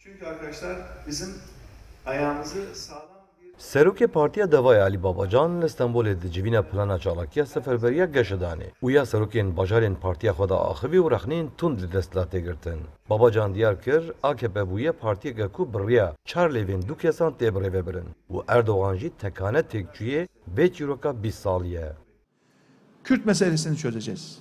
Çünkü arkadaşlar bizim ayağımızı sağlam bir... Serokê Partiya Devaya Alî Babacan li Stenbolê di civîna plana çalakiya seferberiya geşedanê û ya serokên bajarên partiya xwe de axivî û rexneyên tund li dest tê girtin. Babacan diyar kir AKP bûye partiyeke ku biriya çar lêvên du kesan tê birêvebirin û Erdogan jî tekane têkçûyê vê çîroka 20 salî ye. Kürt meselesini çözeceğiz.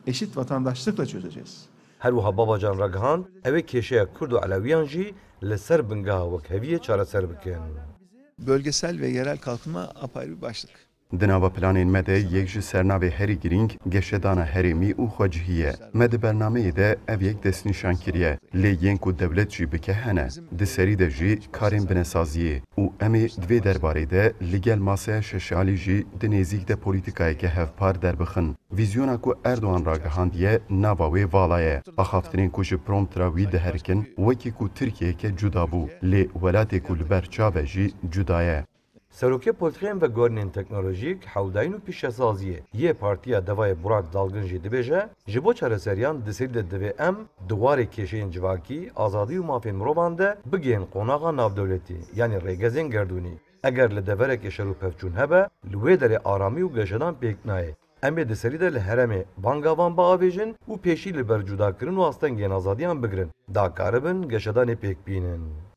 Eşit vatandaşlıkla çözeceğiz. Her wiha Babacan ragihand ew ê kêşeya Kurd û Elewiyan jî li ser bingeha wekheviyê çareser bikin. Bölgesel ve yerel kalkınma apayrı bir başlık. Di nava planên me de yek ji sernavê herî girîng geşedana herêmî û xwecihî ye. Me di bernameyê de ev yek destnîşan kiriye. Lê yên ku dewlet jî bike hene. Di serî de jî karên binesaziyê û em ê di vê derbarê de li gel masaya şeşalî jî di nêzik de polîtîkayeke hevpar derbixin. Vîzyona ku Erdogan ragihandiye nava wê vala ye. Axaftinên ku ji promptera wî diherikin wekî ku Tirkiyeyeke cuda bû. Lê welatê ku li ber çav e jî cuda ye. Serokê Polîtikên ve Guherînên Teknolojîk, Hewdayîn û Pîşesaziyê yê Partiya Devaya Burak Dalgın jî dibêje, ji bo çareseriyan di serî de divê em di warê kêşeyên civakî, azadî û mafên mirovan de bigihên qonaxa navdewletî, yanî rêgezên gerdûnî. Eger li deverekê şer û pevçûn hebe, li wê derê aramî û geşedan pêk nayê. Em ê di serî de li herêmê bangavan biavêjin û pêşî li ber cudakirin û astengên azadiyan bigirin. Dakaribin geşedanê pêk bînin.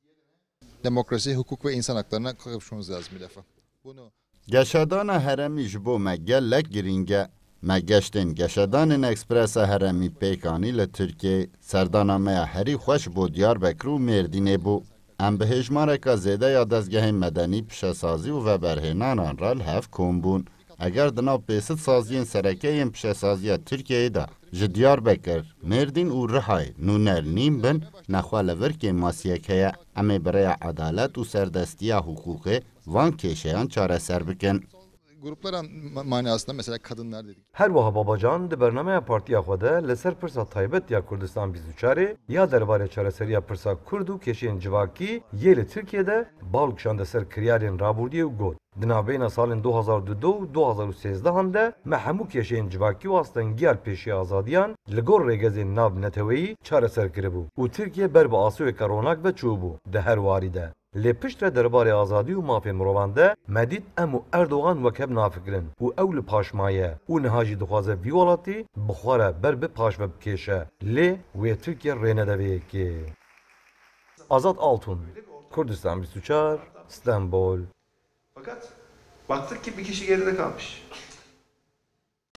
Demokrasi, hukuk ve insan haklarına kavuşmamız lazım bir defa. Bunu Geşedana heremî ji bo me gelek giring e. Me geştên geşedanên ekspresa heremî pêkanî li Tirkiye serdana me ya herî xweş bo Diyarbekir û Mêrdînê bû. Em bi hêjmareka zêde ya dezgehên medenî, pişesazî û veberhênanan re li hev kom bûn. Eger di nav pêsit saziyên serekeyên pişesaziya Tirkiyeyê de ji Diyarbekir, Mêrdîn û Rihayê nûner nîm bin, nexwe li virkê masiyek heye. Em ê bi rêya edalet û serdestiya hukukê van kêşeyan çareser bikin. gruplar manasında mesela kadınlar dedik. Her wiha Babacan di bernameya partiya xwe de li ser pirsa taybet ya Kurdistan 24 ya derbarê çareseriya pirsa Kurd û kêşeyên civakî yê li Tirkiye'de bawl kişande ser kiryarên rabûrdiyê û got. Di navbeyna salên 2002 û 2013 de me hemû kêşeyên civakî û astengiyar pêşiya azadiyan li gor rêgezên nav neteweyî çareser kiribû û Tirkiye ber bi asûyeka ronak ve çûbû di her warî de. Lê piştre derbarê azadî û mafên mirovan de me dît em û Erdogan wekhev nafikirin û ew li paşmaye û niha jî dixwaze vî welatî bi xwe re ber bi paş ve bikêşe. Lê wê Tirkiye rênedeveyekê. Azad Altun, Kurdistan 24, İstanbul. Fakat baktık ki bir kişi geride kalmış.